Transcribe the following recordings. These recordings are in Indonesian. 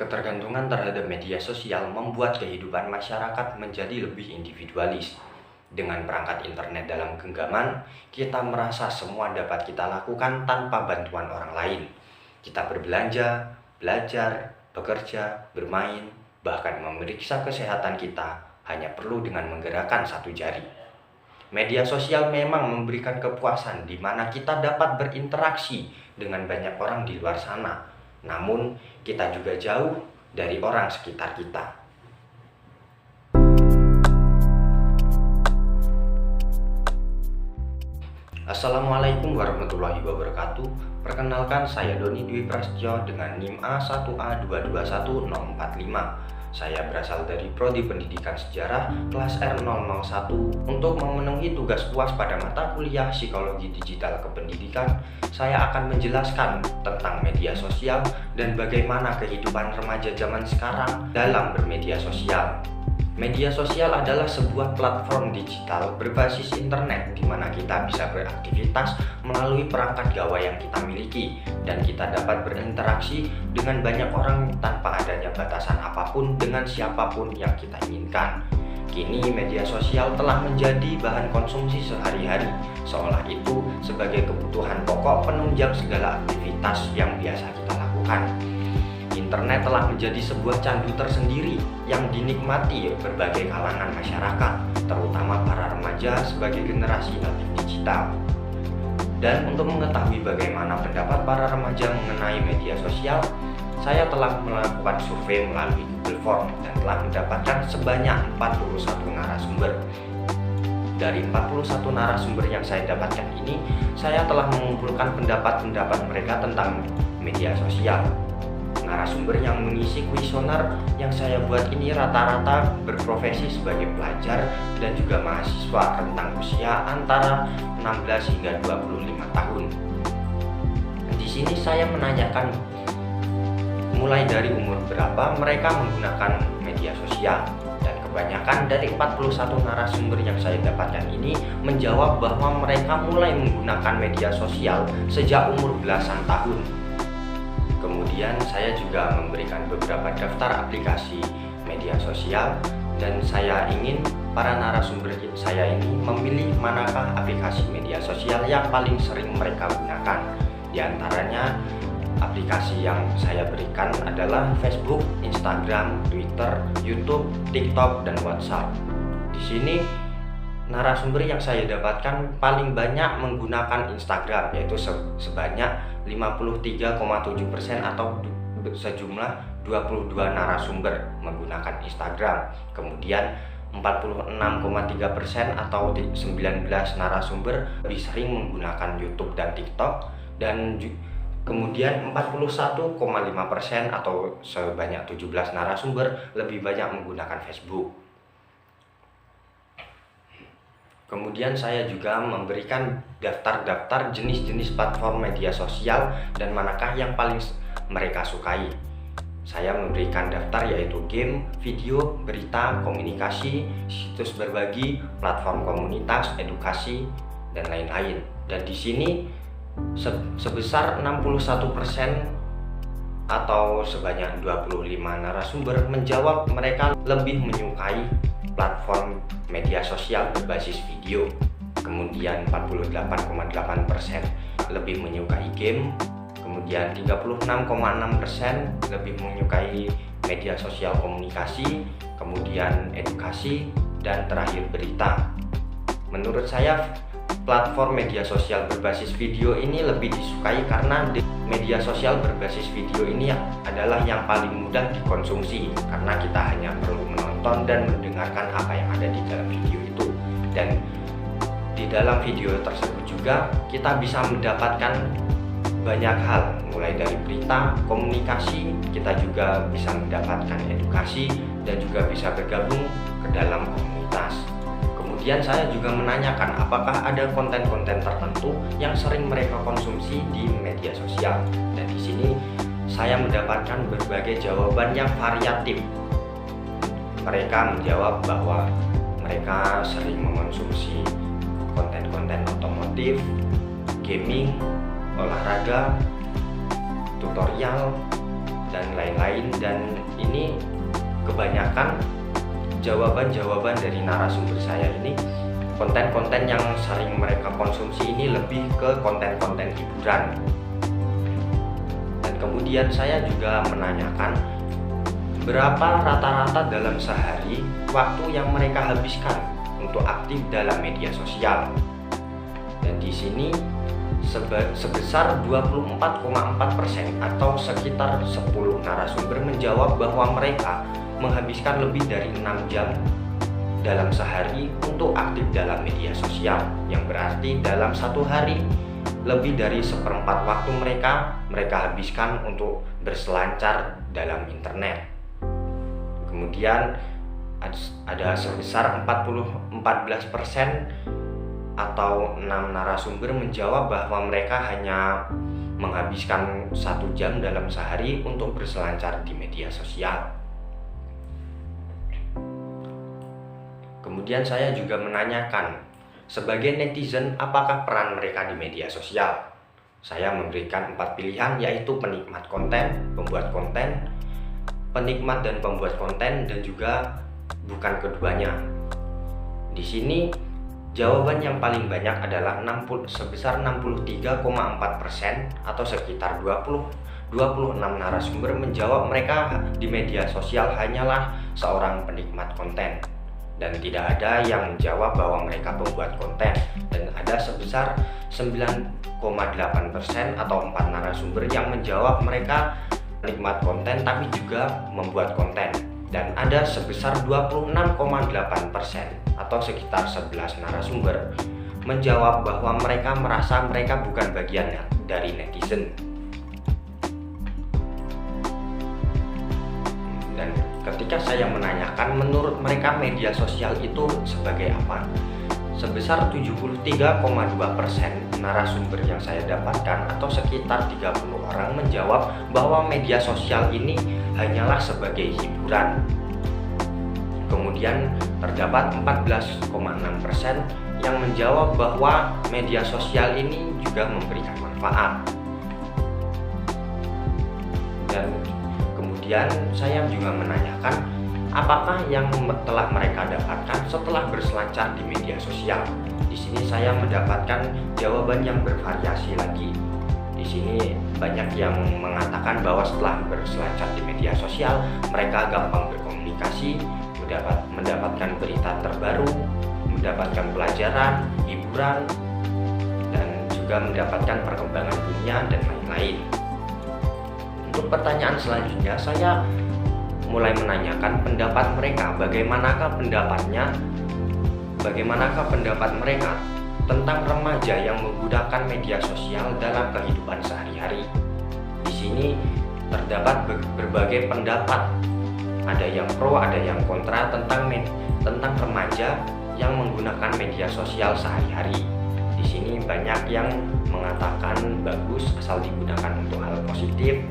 Ketergantungan terhadap media sosial membuat kehidupan masyarakat menjadi lebih individualis. Dengan perangkat internet dalam genggaman, kita merasa semua dapat kita lakukan tanpa bantuan orang lain. Kita berbelanja, belajar, bekerja, bermain, bahkan memeriksa kesehatan kita hanya perlu dengan menggerakkan satu jari. Media sosial memang memberikan kepuasan di mana kita dapat berinteraksi dengan banyak orang di luar sana. Namun, kita juga jauh dari orang sekitar kita. Assalamualaikum warahmatullahi wabarakatuh. Perkenalkan, saya Doni Dwi Prasetyo dengan NIM A1A221045. Saya berasal dari Prodi Pendidikan Sejarah kelas R001. Untuk memenuhi tugas UAS pada mata kuliah Psikologi Digital Kependidikan, saya akan menjelaskan tentang media sosial dan bagaimana kehidupan remaja zaman sekarang dalam bermedia sosial. Media sosial adalah sebuah platform digital berbasis internet di mana kita bisa beraktivitas melalui perangkat gawai yang kita miliki dan kita dapat berinteraksi dengan banyak orang tanpa adanya batasan apapun dengan siapapun yang kita inginkan. Kini media sosial telah menjadi bahan konsumsi sehari-hari, seolah itu sebagai kebutuhan pokok penunjang segala aktivitas yang biasa kita lakukan. Internet telah menjadi sebuah candu tersendiri yang dinikmati berbagai kalangan masyarakat, terutama para remaja sebagai generasi natif digital. Dan untuk mengetahui bagaimana pendapat para remaja mengenai media sosial, saya telah melakukan survei melalui Google Form dan telah mendapatkan sebanyak 41 narasumber. Dari 41 narasumber yang saya dapatkan ini, saya telah mengumpulkan pendapat-pendapat mereka tentang media sosial. Narasumber yang mengisi kuesioner yang saya buat ini rata-rata berprofesi sebagai pelajar dan juga mahasiswa rentang usia antara 16 hingga 25 tahun. Di sini saya menanyakan mulai dari umur berapa mereka menggunakan media sosial, dan kebanyakan dari 41 narasumber yang saya dapatkan ini menjawab bahwa mereka mulai menggunakan media sosial sejak umur belasan tahun. Kemudian saya juga memberikan beberapa daftar aplikasi media sosial dan saya ingin para narasumber saya ini memilih manakah aplikasi media sosial yang paling sering mereka gunakan. Di antaranya aplikasi yang saya berikan adalah Facebook, Instagram, Twitter, YouTube, TikTok, dan WhatsApp. Di sini narasumber yang saya dapatkan paling banyak menggunakan Instagram, yaitu sebanyak 53,7% atau sejumlah 22 narasumber menggunakan Instagram. Kemudian 46,3% atau 19 narasumber lebih sering menggunakan YouTube dan TikTok, dan kemudian 41,5% atau sebanyak 17 narasumber lebih banyak menggunakan Facebook. Kemudian saya juga memberikan daftar-daftar jenis-jenis platform media sosial dan manakah yang paling mereka sukai. Saya memberikan daftar yaitu game, video, berita, komunikasi, situs berbagi, platform komunitas, edukasi, dan lain-lain. Dan di sini sebesar 61% atau sebanyak 25 narasumber menjawab mereka lebih menyukai platform media sosial berbasis video. Kemudian 48,8% lebih menyukai game. Kemudian 36,6% lebih menyukai media sosial komunikasi. Kemudian edukasi, dan terakhir berita. Menurut saya platform media sosial berbasis video ini lebih disukai karena media sosial berbasis video ini adalah yang paling mudah dikonsumsi karena kita hanya perlu menonton dan mendengarkan apa yang ada di dalam video itu. Dan di dalam video tersebut juga kita bisa mendapatkan banyak hal, mulai dari berita, komunikasi, kita juga bisa mendapatkan edukasi dan juga bisa bergabung ke dalam komunitas. Kemudian saya juga menanyakan apakah ada konten-konten tertentu yang sering mereka konsumsi di media sosial. Dan di sini saya mendapatkan berbagai jawaban yang variatif. Mereka menjawab bahwa mereka sering mengonsumsi konten-konten otomotif, gaming, olahraga, tutorial, dan lain-lain. Dan ini kebanyakan jawaban-jawaban dari narasumber saya ini, konten-konten yang sering mereka konsumsi ini lebih ke konten-konten hiburan. Dan kemudian saya juga menanyakan berapa rata-rata dalam sehari waktu yang mereka habiskan untuk aktif dalam media sosial. Dan di sini sebesar 24,4% atau sekitar 10 narasumber menjawab bahwa mereka menghabiskan lebih dari 6 jam dalam sehari untuk aktif dalam media sosial, yang berarti dalam satu hari lebih dari seperempat waktu mereka habiskan untuk berselancar dalam internet. Kemudian ada sebesar 14% atau 6 narasumber menjawab bahwa mereka hanya menghabiskan 1 jam dalam sehari untuk berselancar di media sosial. Kemudian saya juga menanyakan, sebagai netizen, apakah peran mereka di media sosial? Saya memberikan 4 pilihan, yaitu penikmat konten, pembuat konten, penikmat dan pembuat konten, dan juga bukan keduanya. Di sini jawaban yang paling banyak adalah sebesar 63,4% atau sekitar 26 narasumber menjawab mereka di media sosial hanyalah seorang penikmat konten, dan tidak ada yang menjawab bahwa mereka pembuat konten. Dan ada sebesar 9,8% atau 4 narasumber yang menjawab mereka penikmat konten tapi juga membuat konten. Dan ada sebesar 26,8% atau sekitar 11 narasumber menjawab bahwa mereka merasa mereka bukan bagian dari netizen. Dan ketika saya menanyakan menurut mereka media sosial itu sebagai apa, sebesar 73,2% narasumber yang saya dapatkan atau sekitar 30 orang menjawab bahwa media sosial ini hanyalah sebagai hiburan. Kemudian terdapat 14,6% yang menjawab bahwa media sosial ini juga memberikan manfaat. Dan kemudian saya juga menanyakan apakah yang telah mereka dapatkan setelah berselancar di media sosial. Di sini saya mendapatkan jawaban yang bervariasi lagi. Di sini banyak yang mengatakan bahwa setelah berselancar di media sosial, mereka gampang berkomunikasi, mendapatkan berita terbaru, mendapatkan pelajaran, hiburan, dan juga mendapatkan perkembangan dunia dan lain-lain. Untuk pertanyaan selanjutnya, saya mulai menanyakan pendapat mereka, bagaimanakah pendapat mereka tentang remaja yang menggunakan media sosial dalam kehidupan sehari-hari. Di sini terdapat berbagai pendapat, ada yang pro, ada yang kontra tentang remaja yang menggunakan media sosial sehari-hari. Di sini banyak yang mengatakan bagus asal digunakan untuk hal positif.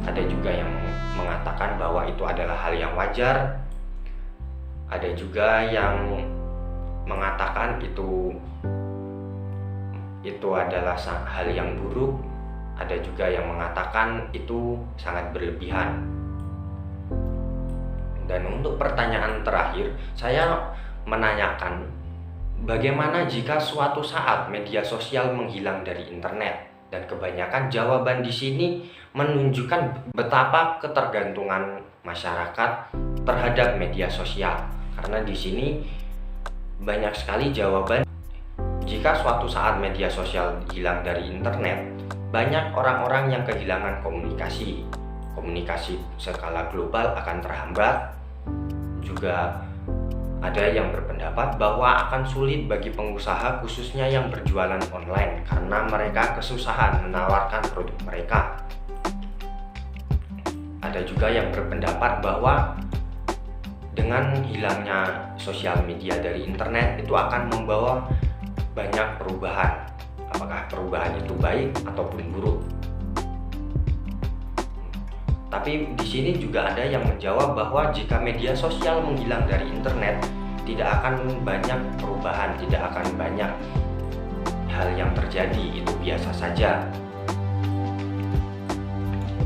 Ada juga yang mengatakan bahwa itu adalah hal yang wajar. Ada juga yang mengatakan itu adalah hal yang buruk. Ada juga yang mengatakan itu sangat berlebihan. Dan untuk pertanyaan terakhir, saya menanyakan bagaimana jika suatu saat media sosial menghilang dari internet. Dan kebanyakan jawaban di sini menunjukkan betapa ketergantungan masyarakat terhadap media sosial. Karena di sini banyak sekali jawaban, jika suatu saat media sosial hilang dari internet, banyak orang-orang yang kehilangan komunikasi. Komunikasi skala global akan terhambat. Juga ada yang berpendapat bahwa akan sulit bagi pengusaha khususnya yang berjualan online karena mereka kesusahan menawarkan produk mereka. Ada juga yang berpendapat bahwa dengan hilangnya sosial media dari internet itu akan membawa banyak perubahan. Apakah perubahan itu baik ataupun buruk? Tapi di sini juga ada yang menjawab bahwa jika media sosial menghilang dari internet, tidak akan banyak perubahan, tidak akan banyak hal yang terjadi, itu biasa saja.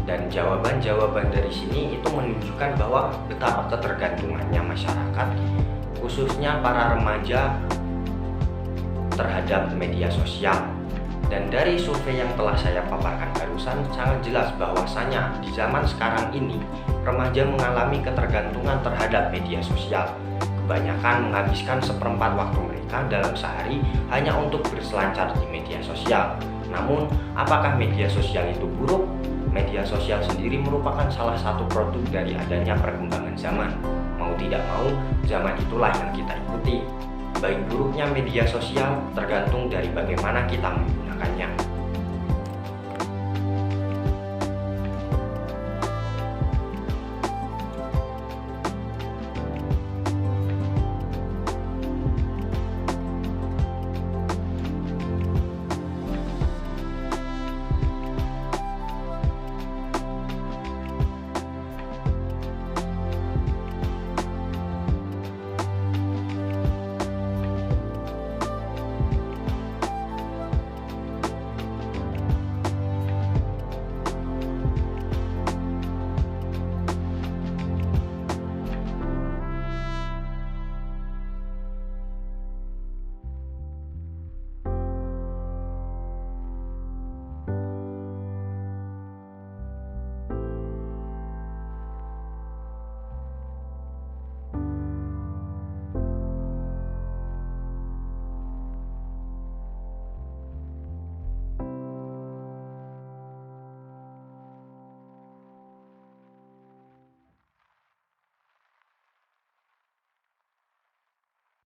Dan jawaban-jawaban dari sini itu menunjukkan bahwa betapa ketergantungannya masyarakat, khususnya para remaja, terhadap media sosial. Dan dari survei yang telah saya paparkan barusan, sangat jelas bahwasanya di zaman sekarang ini remaja mengalami ketergantungan terhadap media sosial. Kebanyakan menghabiskan seperempat waktu mereka dalam sehari hanya untuk berselancar di media sosial. Namun, apakah media sosial itu buruk? Media sosial sendiri merupakan salah satu produk dari adanya perkembangan zaman. Mau tidak mau, zaman itulah yang kita ikuti. Baik buruknya media sosial tergantung dari bagaimana kita menggunakannya.